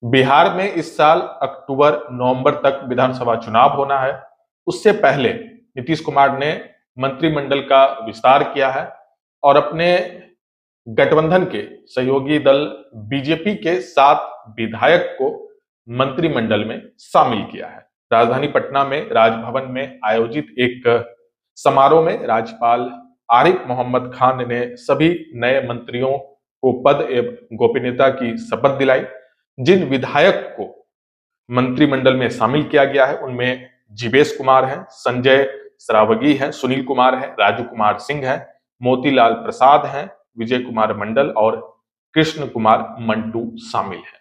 बिहार में इस साल अक्टूबर नवंबर तक विधानसभा चुनाव होना है। उससे पहले नीतीश कुमार ने मंत्रिमंडल का विस्तार किया है और अपने गठबंधन के सहयोगी दल बीजेपी के 7 विधायक को मंत्रिमंडल में शामिल किया है। राजधानी पटना में राजभवन में आयोजित एक समारोह में राज्यपाल आरिफ मोहम्मद खान ने सभी नए मंत्रियों को पद एवं गोपनीयता की शपथ दिलाई। जिन विधायक को मंत्रिमंडल में शामिल किया गया है उनमें जीवेश कुमार हैं, संजय सरावगी हैं, सुनील कुमार हैं, राजू कुमार सिंह हैं, मोतीलाल प्रसाद हैं, विजय कुमार मंडल और कृष्ण कुमार मंटू शामिल हैं।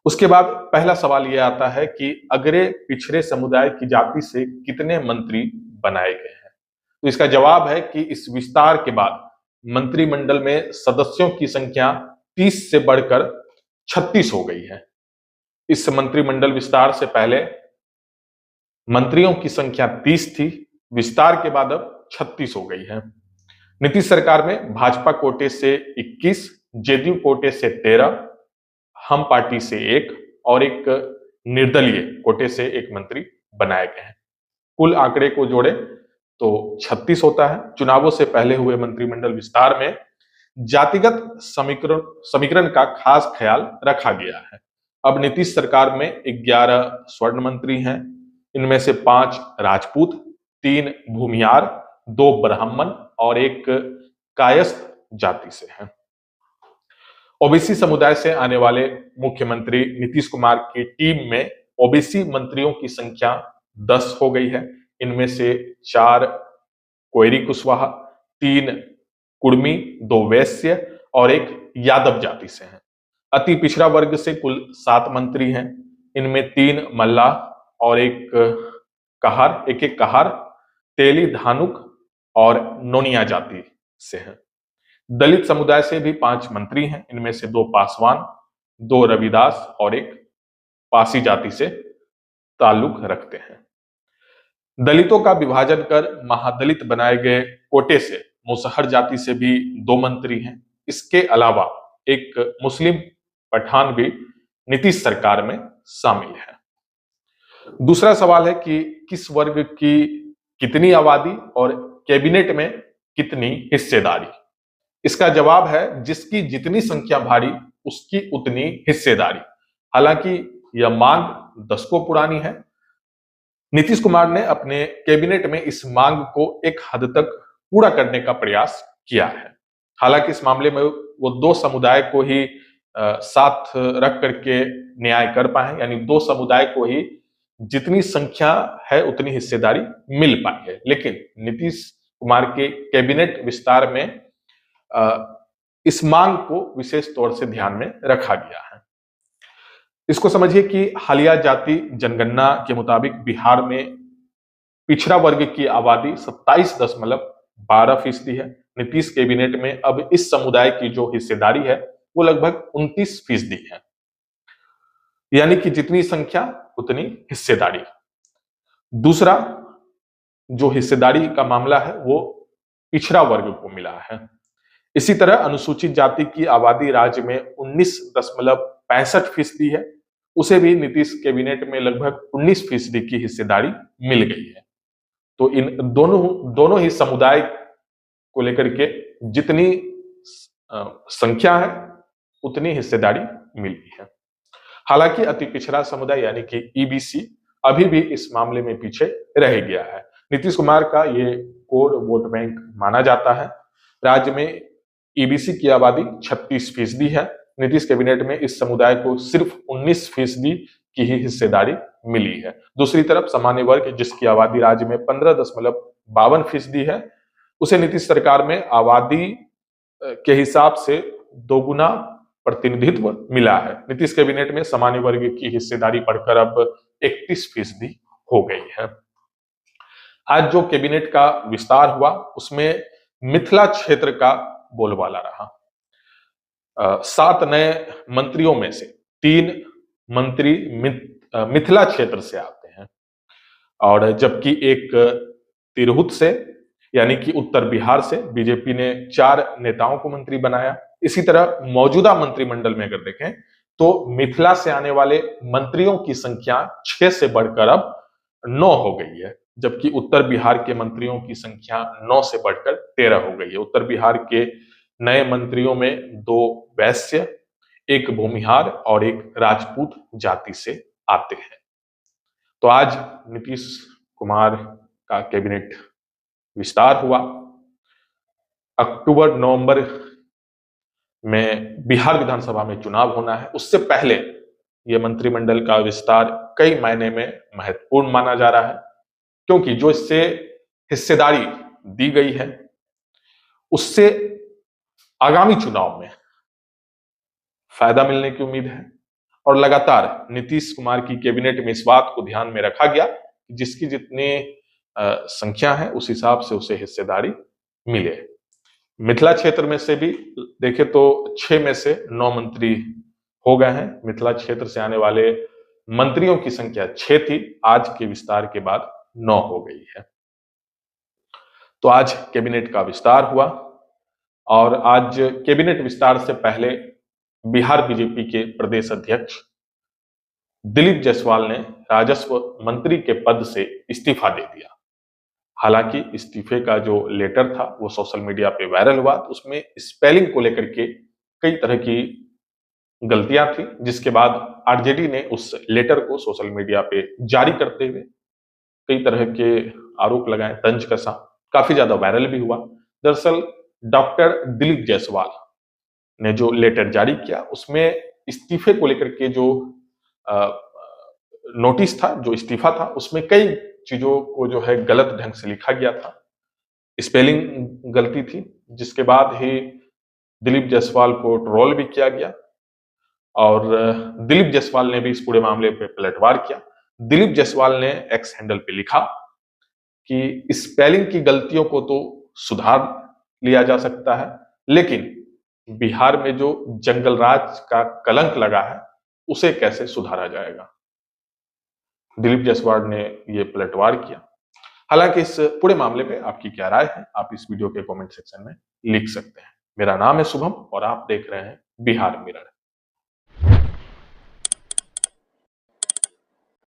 उसके बाद पहला सवाल यह आता है कि अगरे पिछड़े समुदाय की जाति से कितने मंत्री बनाए गए हैं। तो इसका जवाब है कि इस विस्तार के बाद मंत्रिमंडल में सदस्यों की संख्या 30 से बढ़कर 36 हो गई है। इस मंत्रिमंडल विस्तार से पहले मंत्रियों की संख्या 30 थी, विस्तार के बाद अब 36 हो गई है। नीतीश सरकार में भाजपा कोटे से 21, जेडीयू कोटे से 13, हम पार्टी से 1 और एक निर्दलीय कोटे से 1 मंत्री बनाए गए हैं। कुल आंकड़े को जोड़े तो 36 होता है। चुनावों से पहले हुए मंत्रिमंडल विस्तार में जातिगत समीकरण का खास ख्याल रखा गया है। अब नीतीश सरकार में 11 स्वर्ण मंत्री हैं। इनमें से 5 राजपूत, 3 भूमियार, 2 ब्राह्मण और 1 कायस्थ जाति से हैं। ओबीसी समुदाय से आने वाले मुख्यमंत्री नीतीश कुमार की टीम में ओबीसी मंत्रियों की संख्या 10 हो गई है। इनमें से 4 कोयरी कुशवाहा, 3 कुर्मी, 2 वैश्य और 1 यादव जाति से हैं। अति पिछड़ा वर्ग से कुल 7 मंत्री हैं। इनमें 3 मल्लाह और 1 कहार, तेली धानुक और नोनिया जाति से हैं। दलित समुदाय से भी 5 मंत्री हैं। इनमें से 2 पासवान, 2 रविदास और 1 पासी जाति से ताल्लुक रखते हैं। दलितों का विभाजन कर महादलित बनाए गए कोटे से मुसहर जाति से भी 2 मंत्री हैं। इसके अलावा एक मुस्लिम पठान भी नीतीश सरकार में शामिल है। दूसरा सवाल है कि किस वर्ग की कितनी आबादी और कैबिनेट में कितनी हिस्सेदारी। इसका जवाब है जिसकी जितनी संख्या भारी उसकी उतनी हिस्सेदारी। हालांकि यह मांग दशकों पुरानी है। नीतीश कुमार ने अपने कैबिनेट में इस मांग को एक हद तक पूरा करने का प्रयास किया है। हालांकि इस मामले में वो 2 समुदाय को ही साथ रख करके न्याय कर पाए, यानी 2 समुदाय को ही जितनी संख्या है उतनी हिस्सेदारी मिल पाई है। लेकिन नीतीश कुमार के कैबिनेट विस्तार में इस मांग को विशेष तौर से ध्यान में रखा गया है। इसको समझिए कि हालिया जाति जनगणना के मुताबिक बिहार में पिछड़ा वर्ग की आबादी 27.12% है। नीतीश कैबिनेट में अब इस समुदाय की जो हिस्सेदारी है वो लगभग 29% है, यानी कि जितनी संख्या उतनी हिस्सेदारी। दूसरा जो हिस्सेदारी का मामला है वो पिछड़ा वर्ग को मिला है। इसी तरह अनुसूचित जाति की आबादी राज्य में 19.65% है। उसे भी नीतीश कैबिनेट में लगभग 19% की हिस्सेदारी मिल गई है। तो इन दोनों ही समुदाय को लेकर के जितनी संख्या है उतनी हिस्सेदारी मिली है। हालांकि अति पिछड़ा समुदाय यानी कि ईबीसी अभी भी इस मामले में पीछे रह गया है। नीतीश कुमार का ये कोर वोट बैंक माना जाता है। राज्य में ईबीसी की आबादी 36% है। नीतीश कैबिनेट में इस समुदाय को सिर्फ 19% की ही हिस्सेदारी मिली है। दूसरी तरफ सामान्य वर्ग जिसकी आबादी राज्य में 15.52% है, उसे नीतीश सरकार में आबादी के हिसाब से दोगुना प्रतिनिधित्व मिला है। नीतीश कैबिनेट में सामान्य वर्ग की हिस्सेदारी बढ़कर अब 31% हो गई है। आज जो कैबिनेट का विस्तार हुआ उसमें मिथिला क्षेत्र का बोलबाला रहा। 7 नए मंत्रियों में से 3 मंत्री मिथिला क्षेत्र से आते हैं और जबकि एक तिरहुत से यानी कि उत्तर बिहार से बीजेपी ने 4 नेताओं को मंत्री बनाया। इसी तरह मौजूदा मंत्रिमंडल में अगर देखें तो मिथिला से आने वाले मंत्रियों की संख्या 6 से बढ़कर अब 9 हो गई है, जबकि उत्तर बिहार के मंत्रियों की संख्या 9 से बढ़कर 13 हो गई है। उत्तर बिहार के नए मंत्रियों में 2 वैश्य, एक भूमिहार और एक राजपूत जाति से आते हैं। तो आज नीतीश कुमार का कैबिनेट विस्तार हुआ। अक्टूबर नवंबर में बिहार विधानसभा में चुनाव होना है, उससे पहले यह मंत्रिमंडल का विस्तार कई मायने में महत्वपूर्ण माना जा रहा है, क्योंकि जो इससे हिस्सेदारी दी गई है उससे आगामी चुनाव में फायदा मिलने की उम्मीद है। और लगातार नीतीश कुमार की कैबिनेट में इस बात को ध्यान में रखा गया कि जिसकी जितनी संख्या है उस हिसाब से उसे हिस्सेदारी मिले। मिथिला क्षेत्र में से भी देखें तो 6 में से 9 मंत्री हो गए हैं। मिथिला क्षेत्र से आने वाले मंत्रियों की संख्या 6 थी, आज के विस्तार के बाद 9 हो गई है। तो आज कैबिनेट का विस्तार हुआ और आज कैबिनेट विस्तार से पहले बिहार बीजेपी के प्रदेश अध्यक्ष दिलीप जायसवाल ने राजस्व मंत्री के पद से इस्तीफा दे दिया। हालांकि इस्तीफे का जो लेटर था वो सोशल मीडिया पे वायरल हुआ, तो उसमें स्पेलिंग को लेकर के कई तरह की गलतियां थी, जिसके बाद आरजेडी ने उस लेटर को सोशल मीडिया पे जारी करते हुए कई तरह के आरोप लगाए, तंज कसा, काफी ज्यादा वायरल भी हुआ। दरअसल डॉक्टर दिलीप जायसवाल ने जो लेटर जारी किया उसमें इस्तीफे को लेकर के जो नोटिस था, जो इस्तीफा था, उसमें कई चीजों को जो है गलत ढंग से लिखा गया था, स्पेलिंग गलती थी, जिसके बाद ही दिलीप जायसवाल को ट्रोल भी किया गया और दिलीप जायसवाल ने भी इस पूरे मामले पे पलटवार किया। दिलीप जायसवाल ने एक्स हैंडल पे लिखा कि स्पेलिंग की गलतियों को तो सुधार लिया जा सकता है, लेकिन बिहार में जो जंगल राज का कलंक लगा है उसे कैसे सुधारा जाएगा। दिलीप जायसवाल ने ये पलटवार किया। हालांकि इस पूरे मामले पे आपकी क्या राय है, आप इस वीडियो के कमेंट सेक्शन में लिख सकते हैं। मेरा नाम है शुभम और आप देख रहे हैं बिहार मिरर।